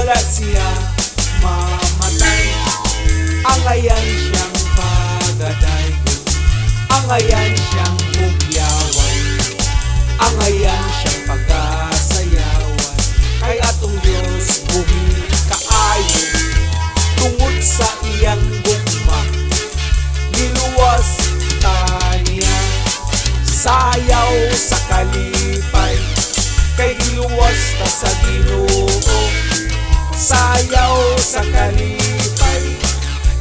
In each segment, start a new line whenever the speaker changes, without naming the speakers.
wala siya mamatay. Ang ayan siyang pagadaygon, ang ayan siyang bugyawan, ang ayan siyang pagasayawan. Kay atong Diyos buhi kaayo, tungod sa iyang gugma niluwas taniya. Sayaw sa kalipay, kay giluwas ta sa Ginoo. Sayaw sa kalipay,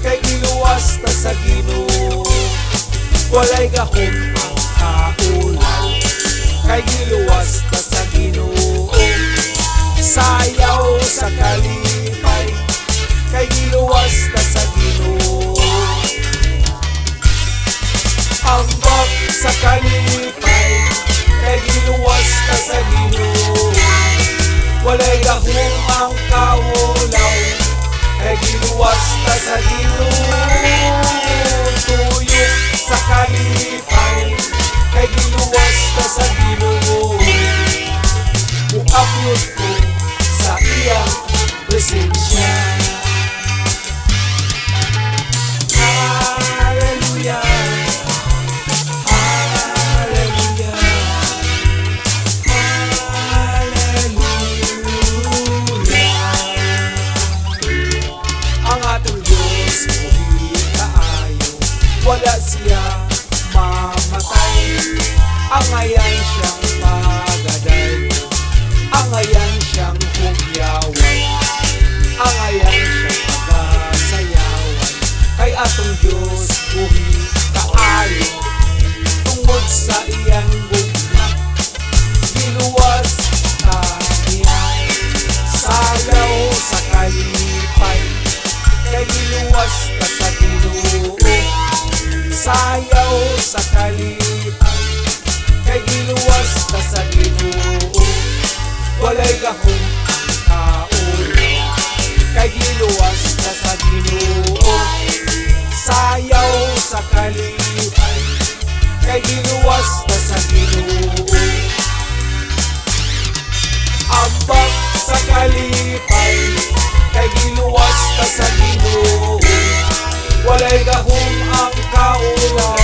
kay giluwas ta sa Ginoo. Walay gahom ang kaulaw, kay giluwas ta sa Ginoo. Sayaw sa kalipay, kay giluwas ta sa Ginoo. Ambak sa kalipay, kay giluwas ta sa Ginoo. Walay gahom ang kaulaw, kay giluwas ta sa Ginoo. Tuyo sa kalipay, kay giluwas ta sa Ginoo. Uakyod ko sa iyang presensya. Hallelujah, hallelujah, hallelujah. Ang atong Diyos buhi kaayo, wala siya mamatay. Ang ayan siyang pagadaygon, ang ayan siyang bugyawan, ang ayan siyang pagasayawan. Kay atong Diyos buhi kaayo, tungod sa iyang gugma giluwas taniya. Sayaw sa kalipay, kay giluwas ta sa Ginoo. Sayaw sa kalipay, kay giluwas ta sa Ginoo. Walay gahom kaulaw, kay giluwas ta sa Ginoo. Sayaw sa kalipay, kay giluwas ta sa Ginoo. Ambak sa kalipay, kay giluwas ta sa Ginoo. Walay gahom ang kaulaw,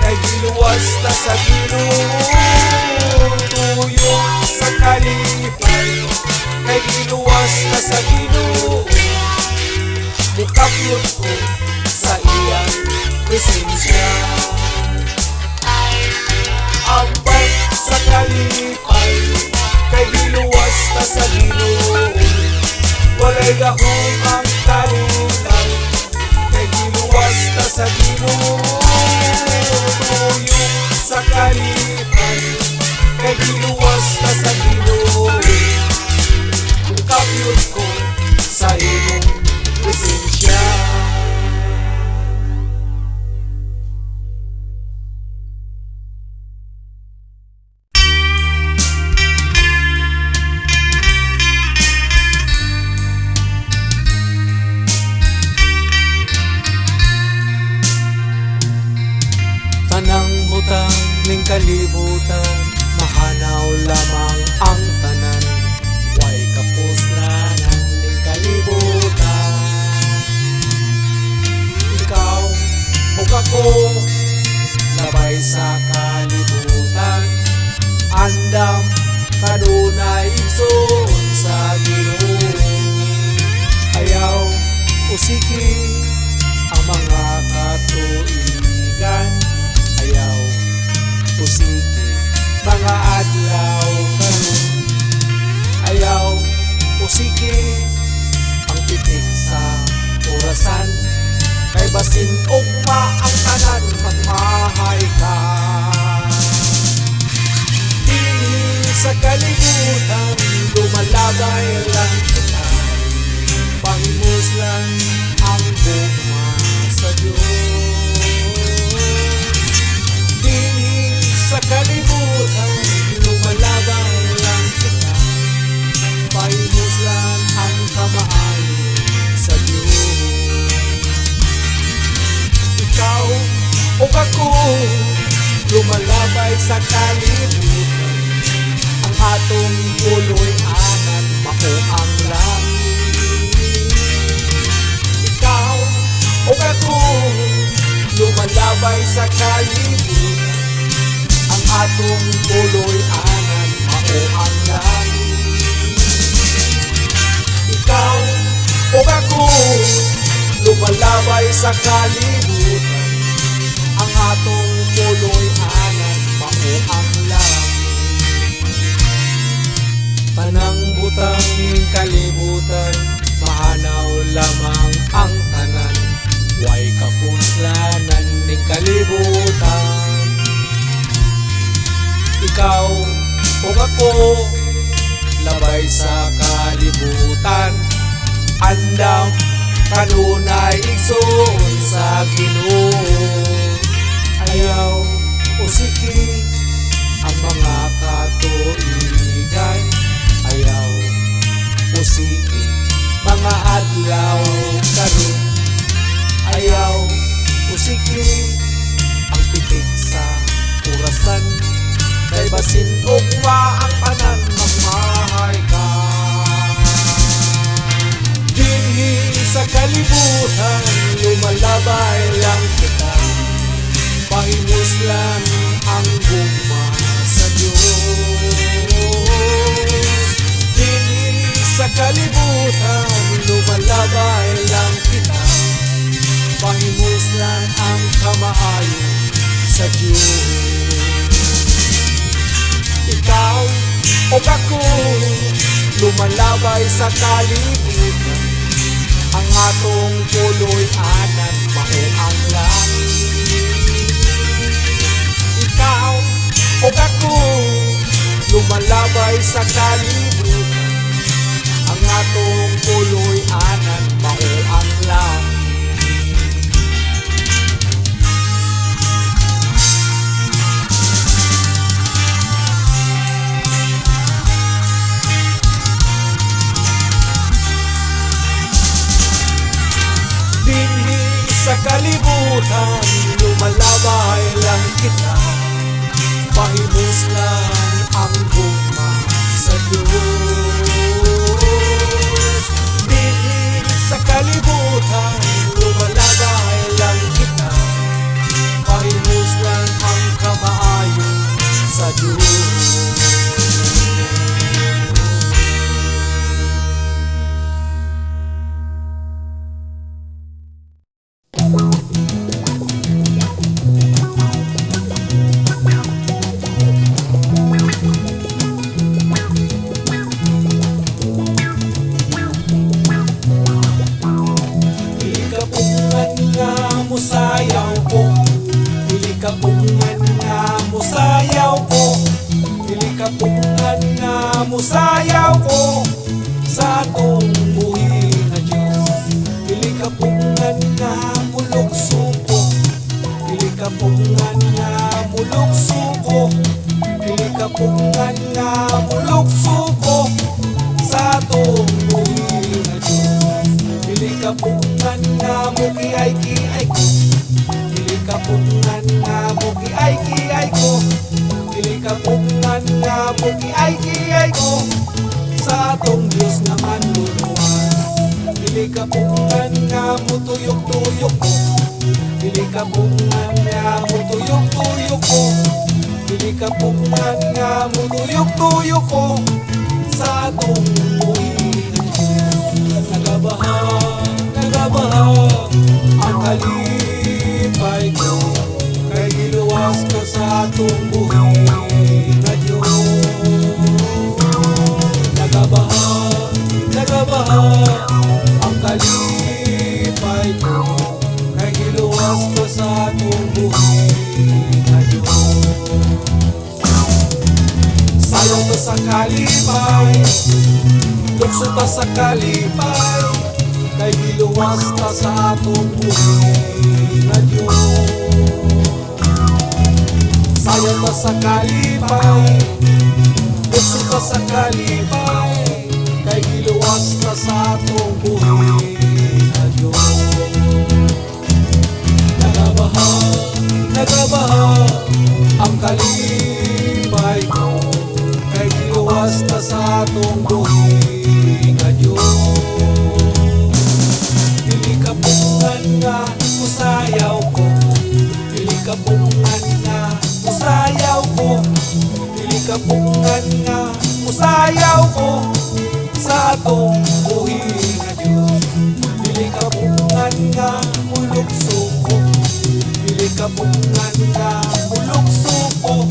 kay giluwas ta sa Ginoo. Tuyo sa kalipay, kay giluwas ta sa Ginoo. Mukakyod ko sa iyang presensya. Ambak sa kalipay, kay giluwas ta sa Ginoo. Walay gahom ang kaulaw, kay giluwas ta sa Ginoo. Tuyo sa kalipay, kay giluwas ta sa Ginoo. Mukakyod ko sa iyong presensya. Tanang butang ning kalibutan, mahanaw lamang ang tanan. Way kapuslanan ning kalibutan. Ikaw ug ako labay sa kalibutan, andam kadunay igsoon sa Ginoo. Ayaw usiki ang mga katuigan, ayaw usiki mga adlaw karon. Ayaw usiki ang pitik sa orasan, kay basin ugma ang tanan magmahay ka. Dili sa kalibutan lumalabay lang kita, panghimuslan ang gugma sa Diyos. Dili sa kalibutan lumalabay lang kita, panghimuslan ang kamaayo sa Diyos. Ikaw o ako lumalabay sa kalibutan, ang atong puloy anan mao ang langit. lumalabay sa kalibutan. Ang atong puloy anan mao ang langit. Tanang butang ning kalibutan, mahanaw lamang ang tanan. Way kapuslanan ning kalibutan. Ikaw o ako, labay sa kalibutan. Andam kanunay igsoon sa Ginoo. Ayaw o siki ang mga katuigan. Ayaw o siki mga adlaw karon. Ayaw o siki ang pitik sa orasan. Kay basin ugma ang tanan magmahay ka. Dinhi sa kalibutan, lumalabay lang kita. Pahimuslan ang gugma sa Diyos. Dinhi sa kalibutan, lumalabay lang kita. Pahimuslan ang kamaayo sa Diyos. Ikaw o ako, lumalabay sa kalibutan. Ang atong puloy anan mao ang langit. Ikaw o ako, lumalabay sa kalibutan. Ang atong puloy anan mao ang langit. Sa kalibutan, lumalabay lang kita. Pahimuslan ang gugma sa Diyos. Dinhi sa kalibutan, lumalabay lang kita. Pahimuslan ang kamaayo sa Diyos. Musayaw ko, dili kapungan nga musayaw ko, dili kapungan nga musayaw ko sa atong buhi na Diyos. Dili kapungan nga mulukso ko, dili kapungan nga mulukso ko, dili kapungan nga mulukso ko sa atong buhi na Diyos. Dili kapungan nga mukiay-kiay ko, dili kapungan nga mukiay-kiay ko, dili kapungan nga mukiay-kiay ko sa atong Diyos nga manluluwas. Dili kapungan nga mutuyok-tuyok ko, dili kapungan nga mutuyok-tuyok ko, dili kapungan nga mutuyok-tuyok ko sa atong buhi. Nagabaha ang kalipay ko, kay giluwas ka sa atong buhi na Diyos. Nagabaha ang kalipay ko, kay giluwas ka sa atong buhi na Diyos. Sayaw ka sa kalipay, tukso ta sa kalipay, kay giluwas ta sa atong buhi na Diyos. Sayaw ta sa kalipay, tukso ta sa kalipay, kay giluwas ta sa atong buhi na Diyos. Nagabaha ang kalipay ko, kay giluwas ta sa atong buhi na Diyos. Dili kapungan nga musayaw ko, dili kapungan nga musayaw ko, dili kapungan nga musayaw ko sa atong buhi na Diyos. Dili kapungan bungan nga mulukso ko, dili ka bungan nga mulukso ko,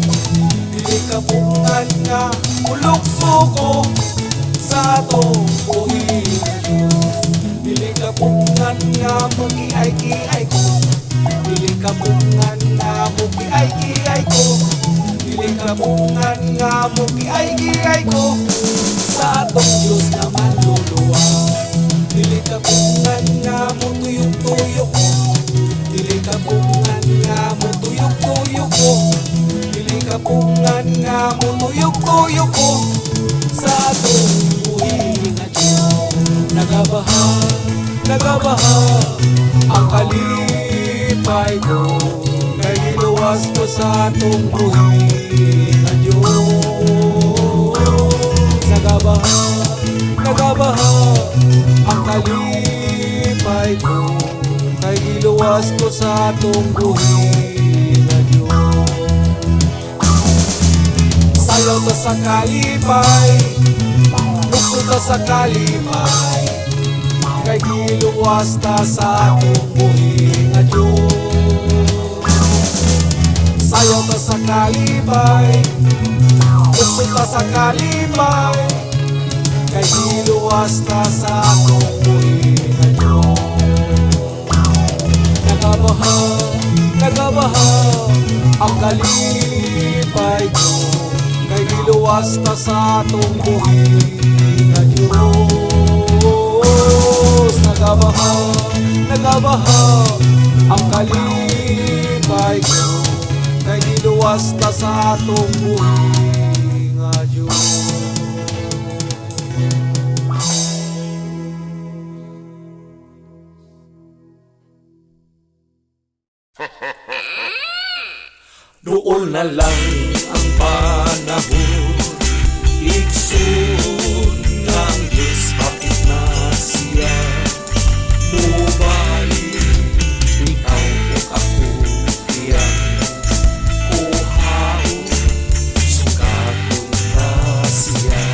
dili ka bungan nga mulukso ko sa atong buhi nga Diyos. Dili ka bungan nga mugiay-giay ko, dili ka bungan nga mugiay-giay ko, dili ka bungan nga mugiay-giay ko sa atong Diyos na manluluwa. Dili ka bungan nga mutuyok-tuyok ko, dili ka bungan nga mutuyok-tuyok ko, dili ka bungan nga mutuyok-tuyok ko sa atong buhi nga Diyos. Nagabaha, nagabaha ang kalipay ko, kay giluwas ko sa atong buhi nga Diyos. Nagabaha, nagabaha ang kalipay ko, kay giluwas ko sa atong buhi nga Diyos. Sayaw ta sa kalipay, lukso ta sa kalipay, kay giluwas ta sa atong buhi nga Diyos. Sayaw ta sa kalipay, lukso ta sa kalipay, kay giluwas ta sa atong buhi nga Diyos. Nagabaha, nagabaha ang kalipay ko, kay giluwas ta sa atong buhi nga Diyos. Nagabaha, nagabaha ang kalipay ko, kay giluwas ta sa atong buhi nga Diyos. Doon na lang ang panahon, igsoon ng Diyos, kapit na siya. Mubalik, ikaw o ako, iyan, kuhaon, sukatong na siya.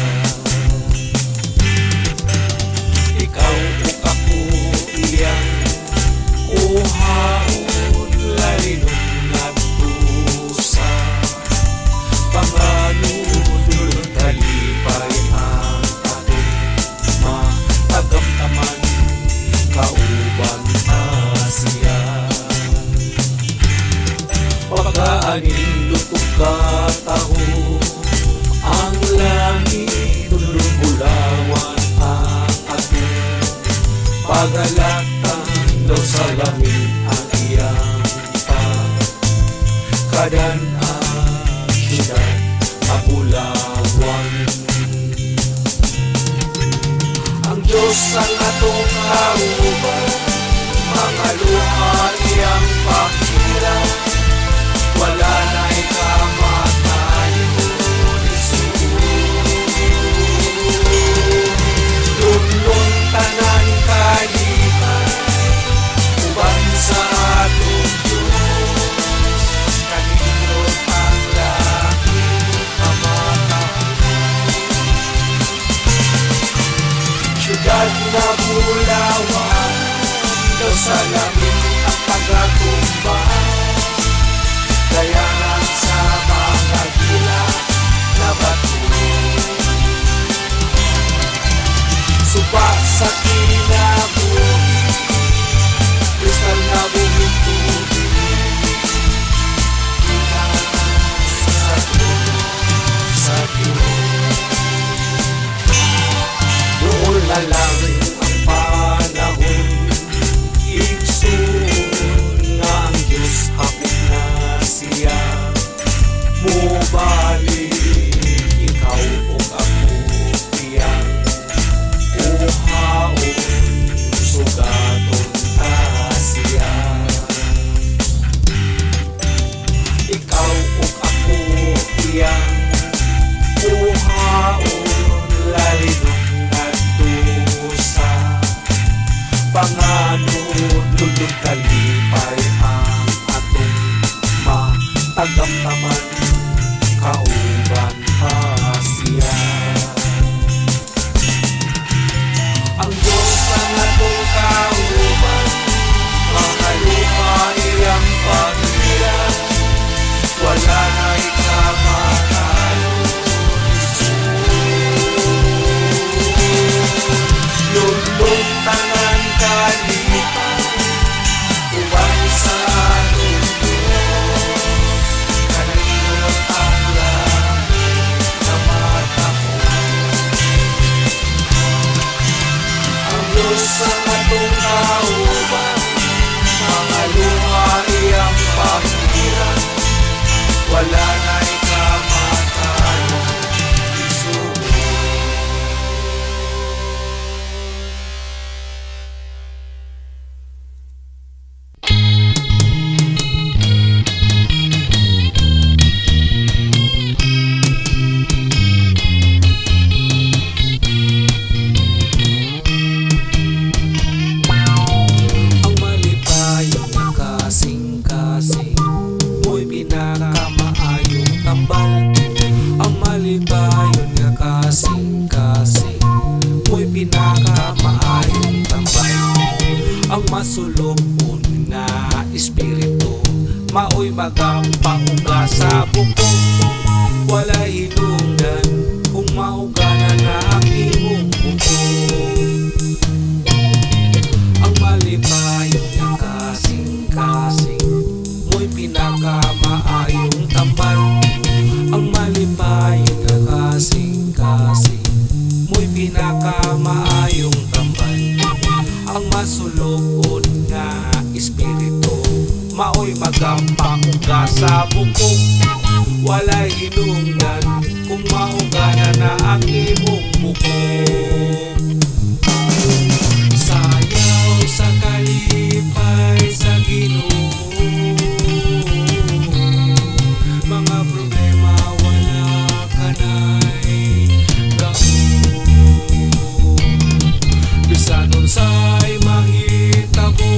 Ikaw o ako, iyan, kuhaon, lalino panganunod kalipay ang ating matagamtaman, kauban na siya. Pagkaanin lutog kataho, ang langit tulubulawan ang ating pagalatan daw sa langit ang iyang pagkadan Apulawan. Ang Diyos ang atong kauban, mga luha iyang pakila, wala na'y kamatayon isuon. Lulong tanan kalipay, uban sa atong Diyos, kanindot ang siyudad na bulawan, daw sa langit ang pagkakumbay, dayanan sa mga gila na bato. Suba sa kinabuhi, kristal na buhing tubig, sa tulong sa Diyos. Doon na lang ang panahon, igsoon nga ang Diyos, hapit na siya. Mubalik, ikaw o ako, iyan, kuhaon, sugaton na siya. Ikaw o ako, iyan, kuhaon, lalino sa atong kauban, mga luha iyang pahiran, wala na'y kamatayon, isugo. Ang malipayong kasing-kasing, mo'y pinakamaayong tambal. Ang malipayong kasing-kasing, mo'y pinakamaayong tambal. Ang masulobon nga espiritu, maoy magampauga sa bukog. Wala hinungdan kung mauganan na ang imong bukog. Ang malipayong nga kasing-kasing, mo'y pinakamaayong tambal. Ang malipayong nga kasing-kasing, mo'y pinakamaayong tambal. Ang masulobon nga espiritu, maoy magampauga sa bukog. Walay hinungdan kung mauganan na ang imong bukog. Sayaw sa kalipay sa Ginoo, mga problema wala ka na'y gahom. Bisan unsay mahitabo,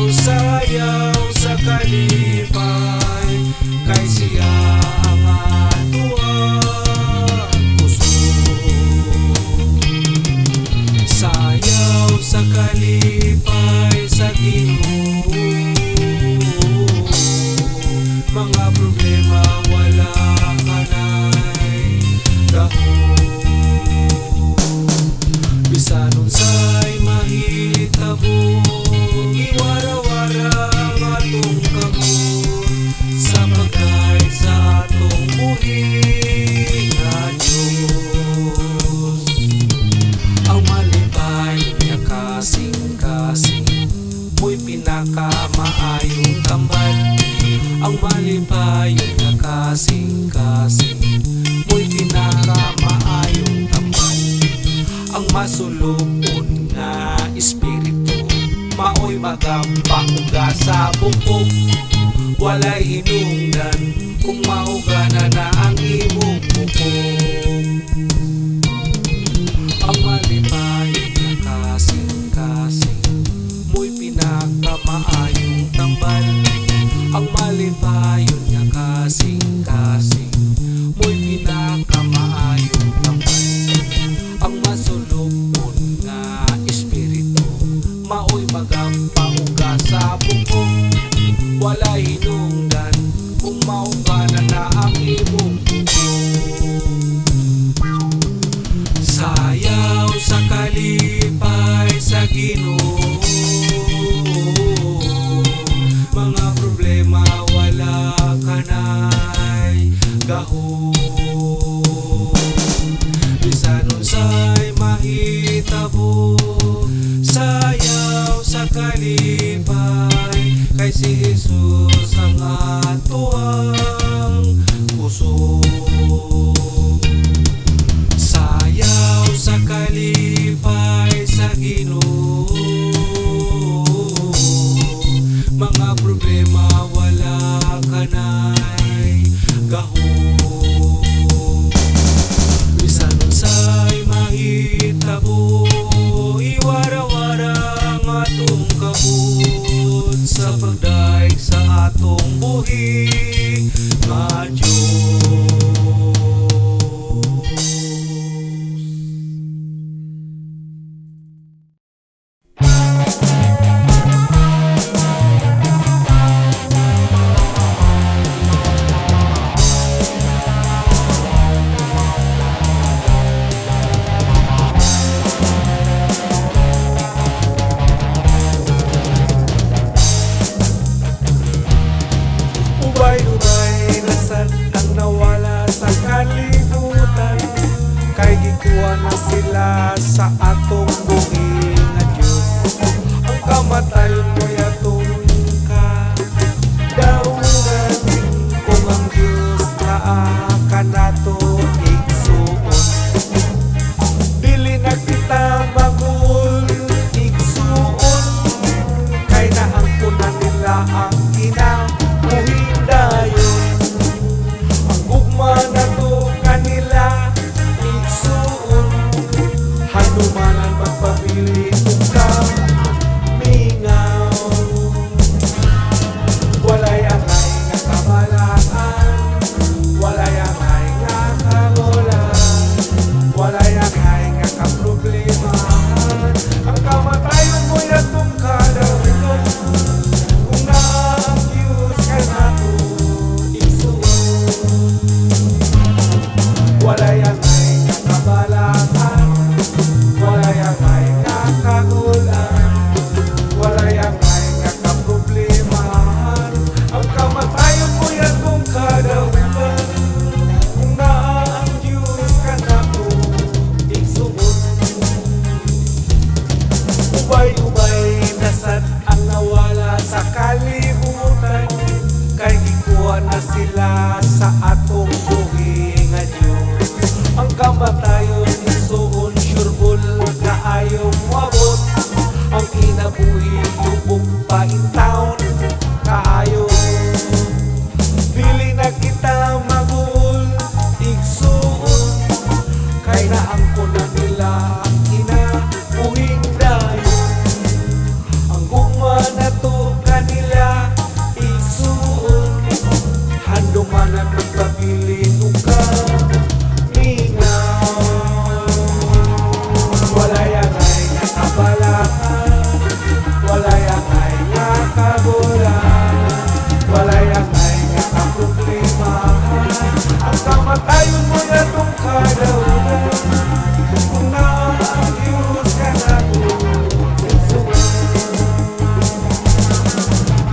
sayaw sa kalipay, kay siya ang atuang puso. Sayaw sa kalipay sa Ginoo, mga problema wala ka na'y gahom. Bisan unsay mahitabo, iwara-wara ang atong kamot, sa pagkain sa atong buhi nga Diyos. Ang malipayong nga kasing-kasing, mo'y pinakamaayong tambal. Ang malipayong nga kasing-kasing, mo'y pinakamaayong tambal. Ang masulubon nga espiritu, maoy magampauga sa bukog. Walay hinungdan kung mauganan na ang imong bukog. Ang malipayong nga kasing-kasing, mo'y pinakamaayong tambal. Ang malipayong nga kasing-kasing, mo'y pinakamaayong tambal. Ang masulubon nga espiritu, maoy magampauga sa bukog. Walay hinungdan kung mauganan na ang imong bukog. Sayaw sa kalipay sa Ginoo, mga problema wala ka na'y gahom. Bisan unsay mahitabo, sayaw sa kalipay, kay si Jesus ang atuang puso. Sayaw sa kalipay sa Ginoo, mga problema wala ka na'y gahom. Bisan unsay mahitabo, iwara-wara ang atong kabut, sa pagdaig sa handumanan pagpapili kung kamingaw. Walay angay nga kabalaan, walay angay nga kagulan, walay angay nga kaproblemahan. Ang kamatayon mo'y atong kadawigan, kung naang-Diyos ka nato igsuon. Walay angay nga kabalaan, walay angay nga kagulan, walay angay nga kaproblemahan. Ang kamatayon mo'y atong kadawigan, kung naang-Diyos ka nato igsuon. Ubay-ubay nasad ang nawala sa kalibutan, kay gikuha na sila sa atong buhi nga Diyos. Ang kamatayon isuon surebol na ayaw moabot, ang kinabuhi lubog pa in town kaayo. Dili na kita magul igsuon, kay naangko na nila ang kinabuhing dayon. Ang gugma na to kanila igsuon, handumanan ng pabilin ug kamingaw. Walay angay nga kabalaan, walay angay nga kagulan, walay angay nga kaproblemahan. Ang kamatayon mo'y atong kadawigan, kung naang-Diyos ka nato igsuon.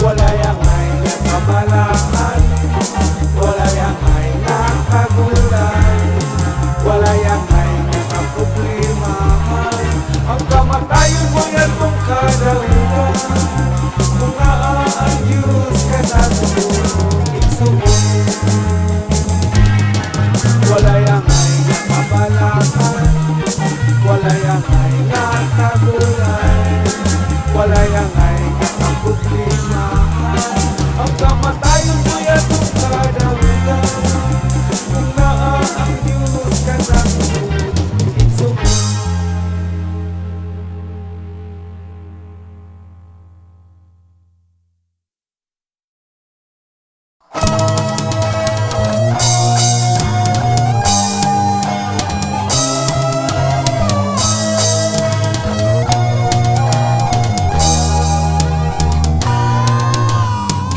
Walay angay nga kabalaan, walay angay nga kagulan, walay angay nga kaproblemahan. Ang kamatayon mo'y atong kadawigan, kung naang-Diyos ka nato igsuon. Walay angay nga kabalaan, walay angay nga kagulan, walay angay nga kaproblemahan. Ang kamatayon mo'y atong kadawigan, kung naang-Diyos ka nato igsuon.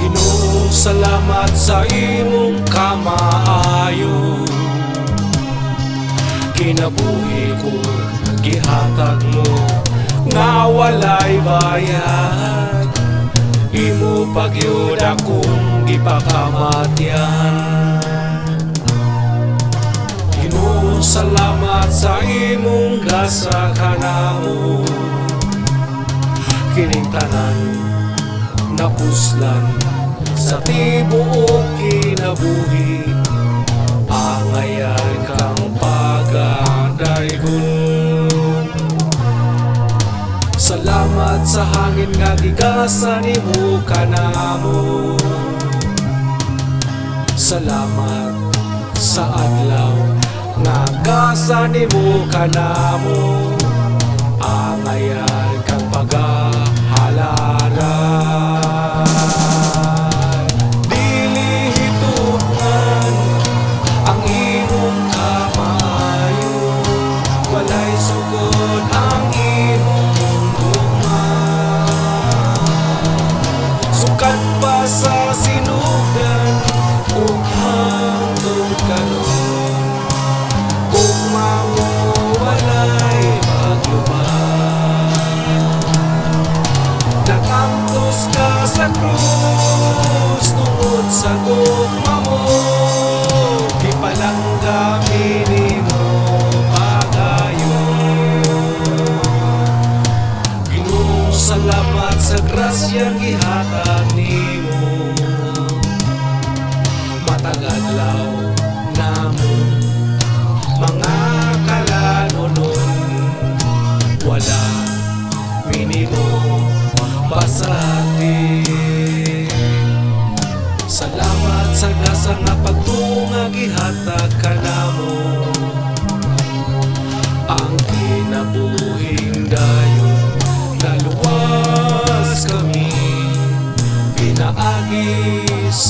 Ginoo, salamat sa imong kamaayo, kinabuhi ko gihatag mo nga walay bayad. Imo pagyud akong gipakamatyan. Ginoo, salamat sa imong grasya kanamo, kining tanan napuslan sa tibuok kinabuhi. Angayan kang pagadaygon. Salamat sa hangin nga gigasan nimo kanamo. Salamat sa adlaw nga gasan nimo kanamo. Angayan kang pagahalaran. Dili hitugan ang imong kamaayo, walay sugod ang imong gugma. Sukat pa sa sinugdan ug hangtod karon, gugma mo walay pagluban. Nakantos ka sa krus tungod sa gugma mo, ipalanggami nimo pagayon. Ginoo, salamat sa grasyang gihatag nimo. Matag adlaw namo mga kalanunon, wala minimo pasati. Salamat sa grasa nga pagtunga gihatag kanamo, ang kinabuhi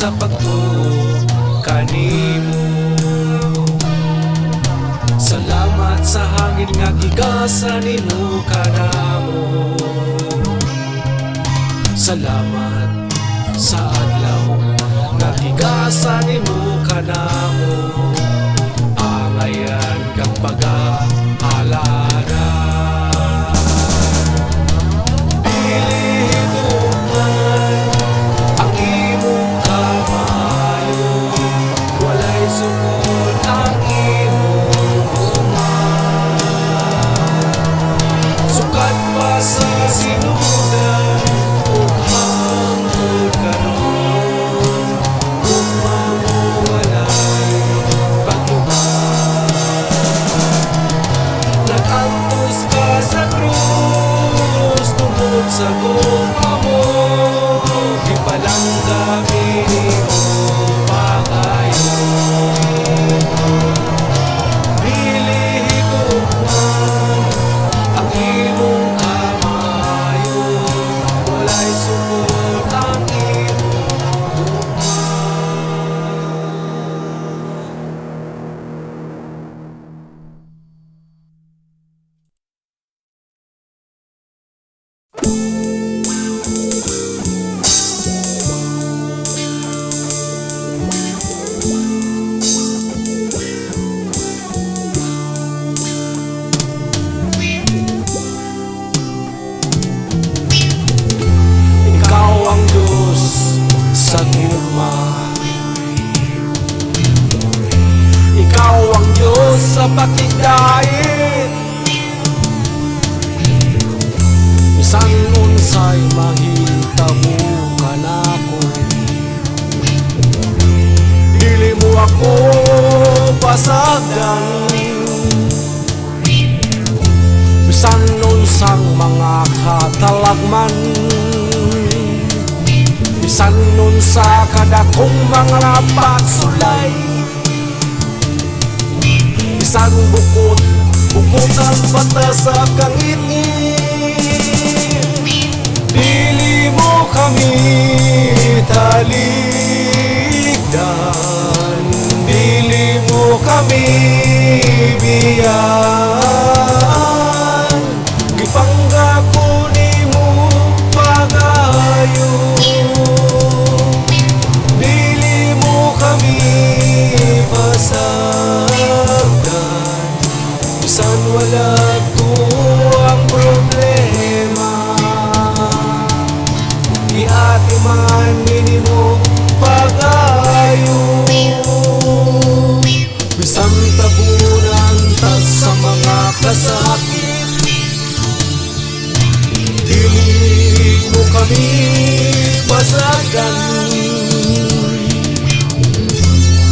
sa pagtuo kanimo. Salamat sa hangin nga gigasan nimo kanamo. Salamat sa adlaw nga gigasan nimo kanamo. Angayan kang pag-aalala. Sa sinudan ug hangtod karon, ug mawalay pagluhan. Nag-antos ka sa krus tungod sa gugma mo, gipalangga minimo pagayon. Ikaw ang Diyos sa pakigdait, bisan unsay mahitabo kanako. Dili mo ako pasagdan, bisan unsang mga katalagman, bisan unsa kadakong mga pagsulay, bisan bukod ang bata sa kangit-ngit. Dili mo kami taligdan, dili mo kami biyan. Gipanggako nimo pagayon, dili mo kami pasagdan, bisan wala tuwang problema. Iati man minimo pagayon, bisan tabunan ta sa mga kasakit. Dili mo kami pasagdan,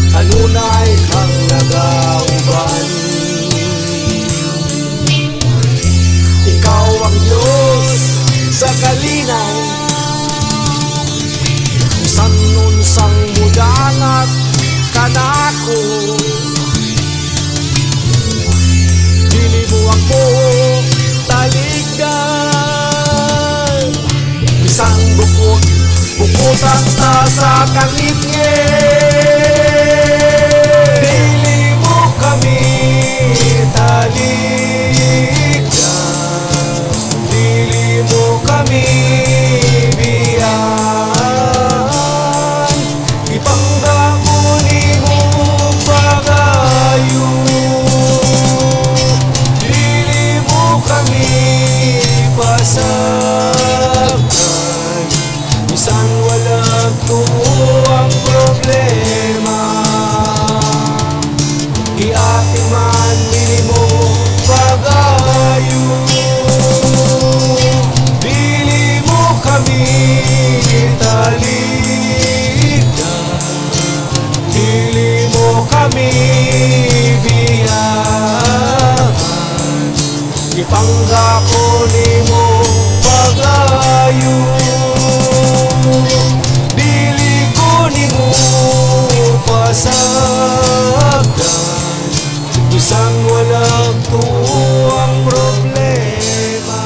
kanunay kang nagauban. Ikaw ang Diyos sa kalinaw, bisan unsang mudangat kanako. Dili mo ako taligdan, bisan bukutan ta sa kangit-ngit. Dili mo kami taligdan, dili mo kami biyan. Ipanggako nimo pagayon, dili mo kami pasagdan, bisan wala tuwang problema. Iati man minimo pagayon, dili mo kami taligdan, dili mo kami biyan. Ipanggako nimo pagayon, dili ko nimo pasagdan, bisan walang tuwang problema.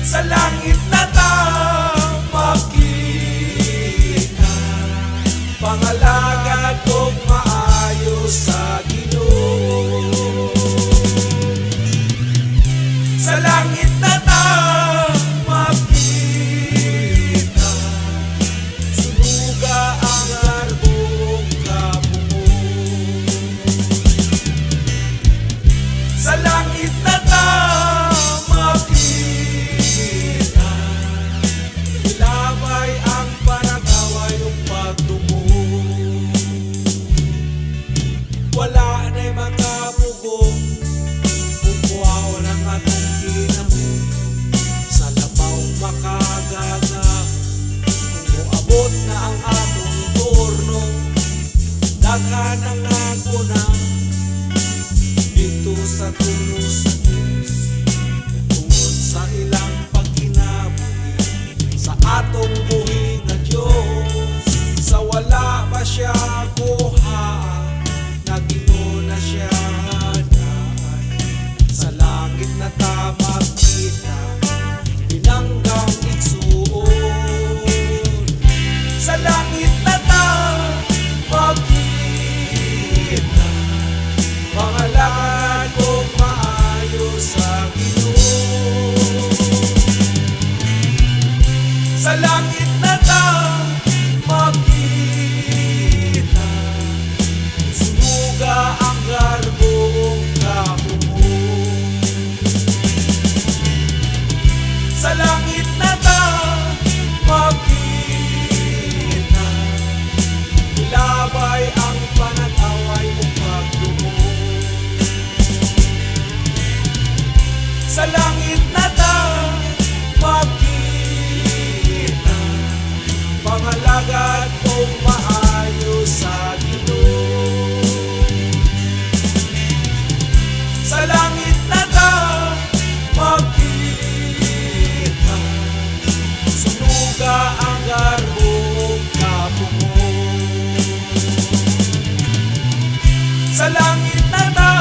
sa langit na ta makita, pangalagad kong maayos sa Ginoo. Sa langit na ta makita, sunuga ang arbong kabuo. Sa langit na ta makita, ilabay ang panagaway yung pagdumuo. Wala na'y makapugong bubuaw ng atong kinabuhi, sa labaw makagaga kung uabot na ang atong turno. Daghan ang naguna dito sa tulo sa Diyos, tungod sa ilang pagkinabuhi sa atong buhi nga Diyos. Sa wala pa siya kuha, nagino na siya daan. Sa langit na ta makita, binanggang igsuon. Sa langit na ta makita, pangalagad kong maayos sa Ginoo. Sa langit na ta makita, sunuga ang garbong kabuo. Sa langit na ta makita, ilabay ang panag-away mong pagdumuo. Sa langit na ta makita, pangalagad kong maayos sa Ginoo. Sa langit na ta makita, sunuga ang garbong kabuo. Sa langit na ta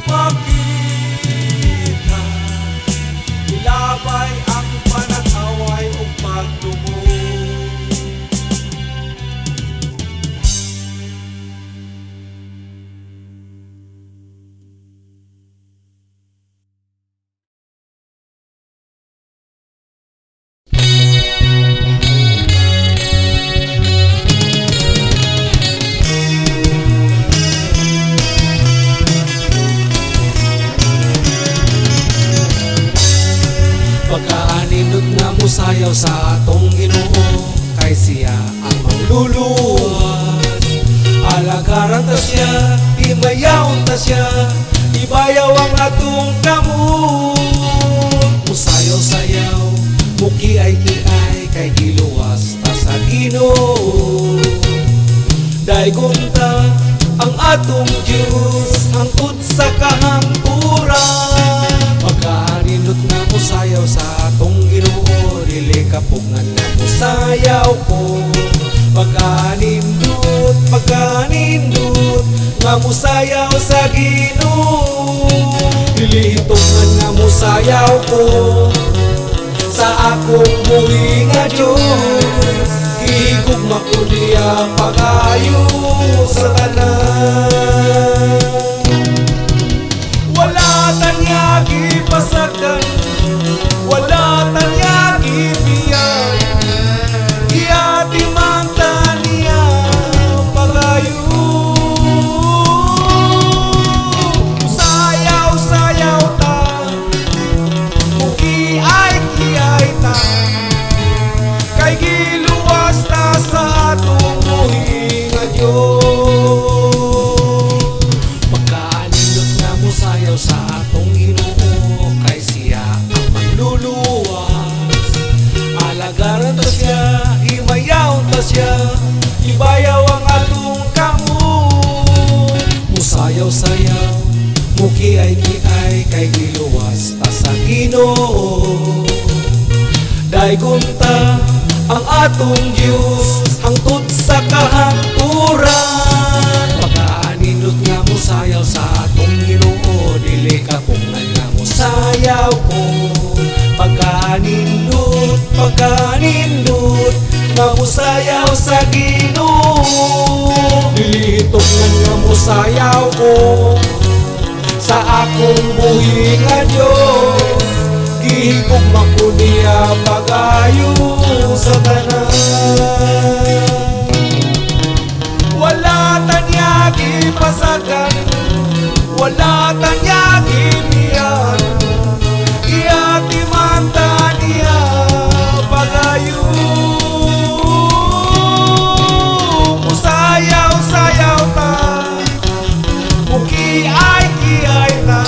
makita, ilabay ang panag-away o pagdumuo. Pagkaanindot nga musayaw sa atong Ginoo, kay siya ang mangluluwas. Alagaran ta siya, imayaon ta siya, ibayaw ang atong kamot. Musayaw-sayaw, mukiay-kiay, kay giluwas ta sa Ginoo. Daygon ta ang atong Diyos, hangtod sa kahangturan. Pagkaanindot nga musayaw sa atong Ginoo, dili kapugngan nga musayaw ko. Pagkaanindot nga musayaw sa Ginoo, dili hitungan nga musayaw ko sa akong buhi nga Diyos. Higugma ko niya pag-ayo sa tanan. Wala tanya gipasakan, wala tanya gibiyan, giatimang taniya pag-ayo. Sayaw-sayaw ta, mukiay-kiay ta, kay giluwas ta sa atong buhi nga Diyos. Pagkaanindot nga musayaw sa atong Ginoo, kay siya ang manluluwas. Alagaran ta siya, imayaw ta siya, ibayaw ang atong kamot. Musayaw-sayaw, mukiay-kiay, kay giluwas ta sa Ginoo. Daygon ta ang atong Diyos, hangtod sa kahangturan. Pagkaanindot nga musayaw sa atong Ginoo, dili kapugngan nga musayaw ko. Pagkaanindot pagkanindot mamusayaw sa Ginoo. Dilitok nga musayaw ko sa akong buhi nga Diyos. Gihigog makuniya pag-ayo sa tanan. Wala tanya gipasagan, wala tanya gimiyan, iyati man taniya pag-ayo. Musayaw-sayaw ta, mukiay-kiay ta,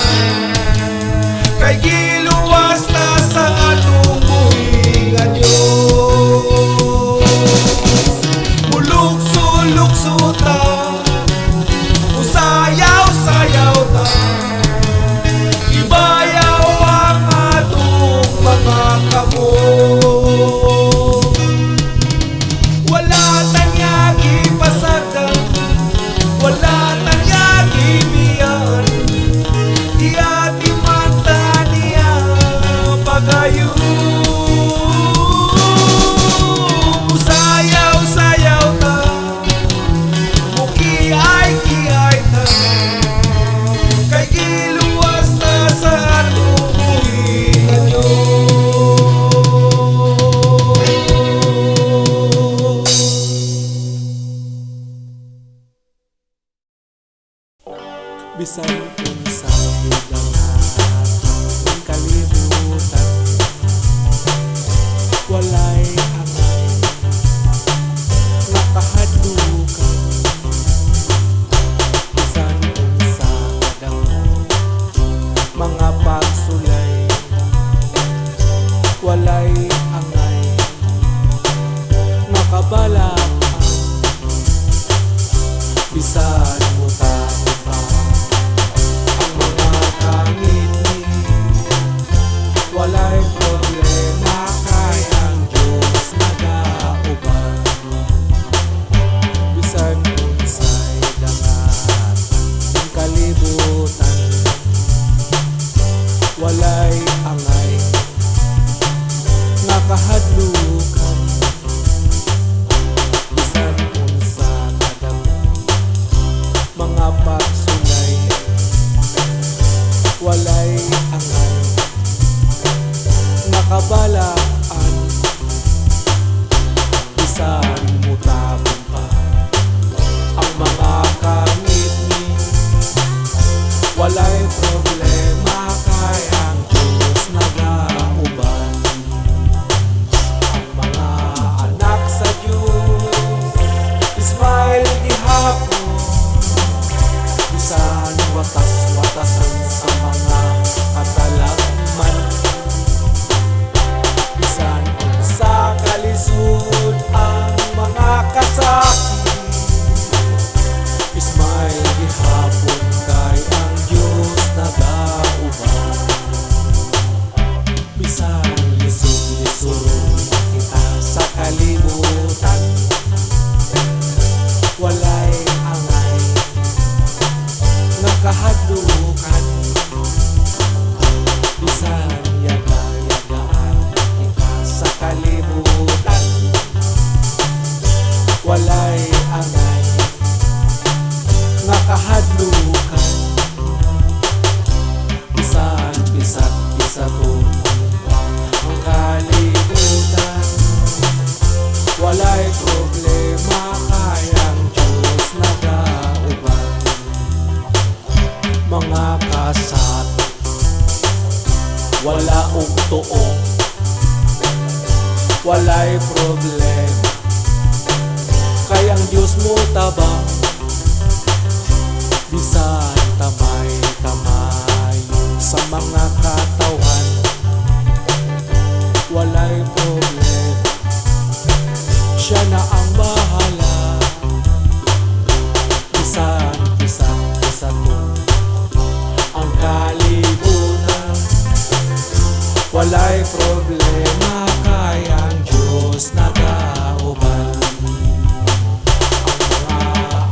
kay giluwas ta sa atong buhi nga Diyos. Mulukso-lukso ta, musayaw-sayaw ta, ibayaw ang atong mga kamot. Wala tanya gipasagan, wala tanya gimiyan, iyati man taniya pag-ayo. Musayaw-sayaw ta, mukiay-kiay ta, kay giluwas ta sa atong buhi nga Diyos. Bisan unsa ang kalibutan, walay angay nakahadlukan. Bisan unsa kadamo mga pagsulay, walay angay nakabalaan. Bisan mo ta ang mga kamit ni, walay problema kay ang Diyos nagauban. Bisan unsay dangat ang kalibutan, walay angay nakahadlukan. Bisan unsa kadamo mga pagsulay, walay angay nakabalaan. Bisan mutabon pa ang mga kamit ni, walay problema kay ang Diyos nagauban. Ang mga anak sa Diyos Ismael gihapon, bisan watas-watasan sa mga katalagman. Bisan unsa kalisod ang mga kasakit, Ismael gihapon kay ang Diyos nagauban. Bisan lisod-lisod kita sa kalibutan, walay angay nakahadlukan. Bisan yaga-yagaan kita sa kalibutan, walay angay nakahadlukan. Bisan bisat-bisato ang kalibutan, walay problema kay ang Diyos nagauban. Mga kasat, wala og tuo, walay problema kay ang Diyos mo tabang. Bisan tamay-tamay sa mga katawan, walay problema, siya na ang bahala. Bisan bisat-bisato ang kalibutan, walay problema kay ang Diyos nagauban. Ang mga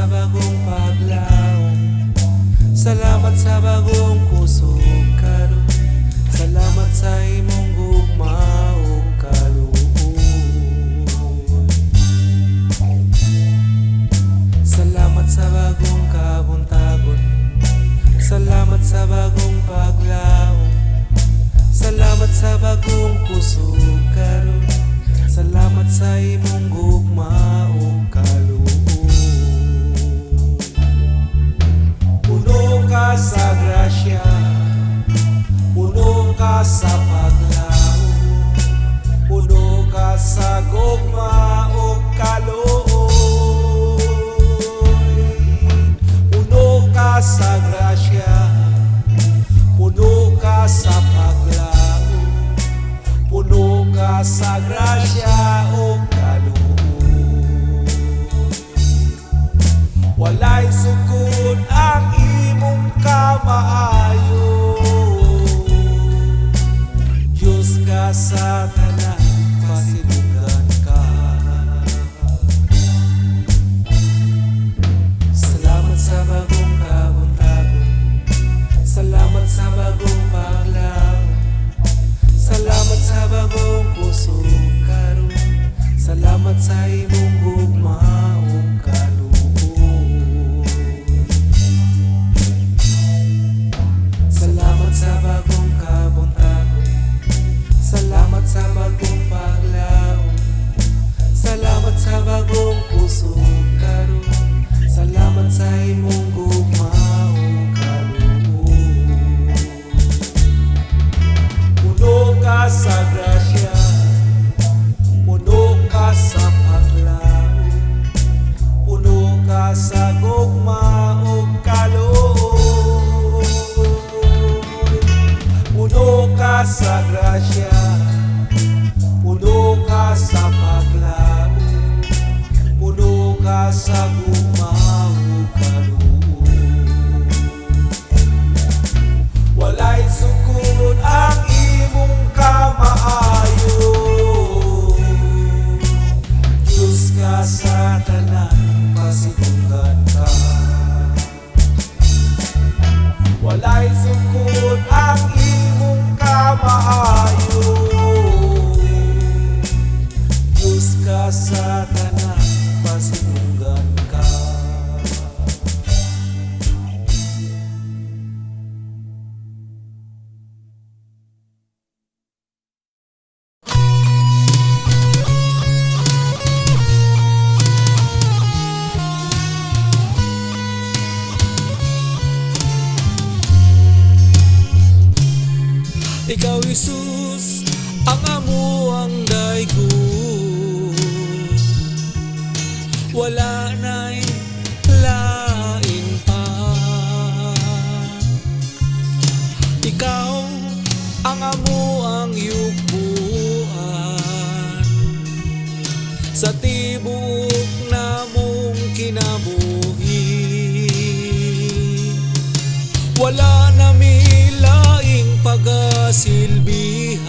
sa bagong paglaom, salamat sa bagong kusog karon, salamat sa imong gugma ug kaluoy. Salamat sa bagong kabuntagon, salamat sa bagong paglaom, salamat sa bagong kusog karon, salamat sa imong gugma ug kaluoy. Puno ka sa grasya, puno ka sa paglaom, puno ka sa gugma ug kaluoy. Puno ka sa grasya, puno ka sa paglaom, puno ka sa grasya ug kaluoy. Walay sukod ang imong kamaayo, Diyos ka sa tanan, pasilugan ka. Salamat sa bagong kabuntagon, salamat sa bagong paglaom, salamat sa bagong kusog karon, salamat sa imong gugma ug kaluoy. Salamat sa bagong kabuntagon, salamat sa bagong paglaom, salamat sa bagong kusog karon, salamat sa imong gugma ug kaluoy. Puno ka sa grasya, puno ka sa paglaom, puno ka sa gugma ug kaluoy. Puno ka sa grasya, puno ka sa paglaom, puno ka sa gugma ug kaluoy. Walay sukod ang imong kamaayo, Diyos ka sa tanan, pasilugan ka. Walay sukod ang imong kamaayo, Diyos ka sa tanan, pasilugan ka. Ikaw, Jesus, ang amuang daygo, wala na'y lain pa. Ikaw ang amuang yugbuan sa tibuok na mong kinabuhi. Wala na milaing pagasilbihan,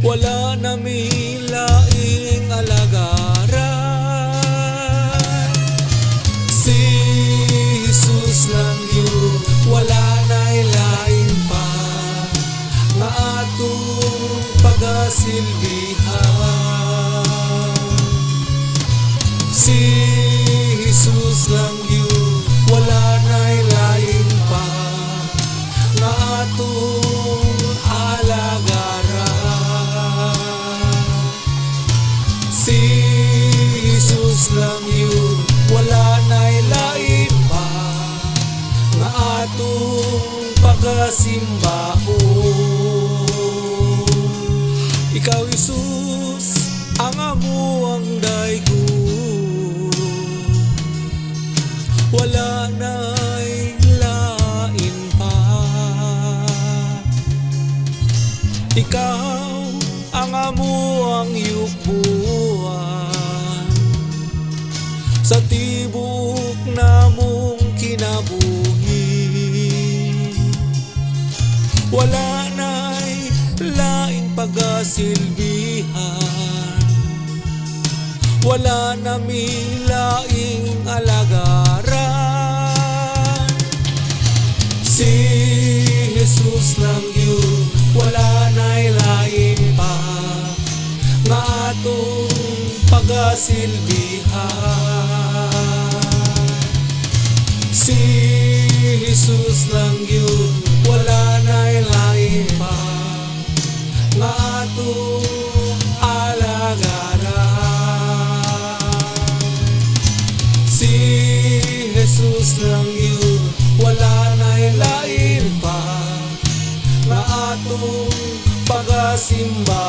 wala na milaing alagaran. Si Jesus lang yun, wala na ilaing pa nga atong pagasilbihan. Si Jesus lang yun, wala na ilaing pa nga atong alagaran. Si Jesus lang yun, wala na ilaing pa nga atong pagasimbahon. Ikaw, Jesus, ang amuang daygo, wala na'y lain pa. Ikaw ang amuang yugbuan sa tibuok na mong kinabuhi. Wala na'y laing pagasilbihan, wala na laing alagaran. Si Jesus lang yun, wala na'y lain pa nga atong pagasilbihan. Si Jesus lang yun, wala na'y lain pa nga atong alagaran. Si Jesus lang yun, wala na'y lain pa nga atong pagasimba.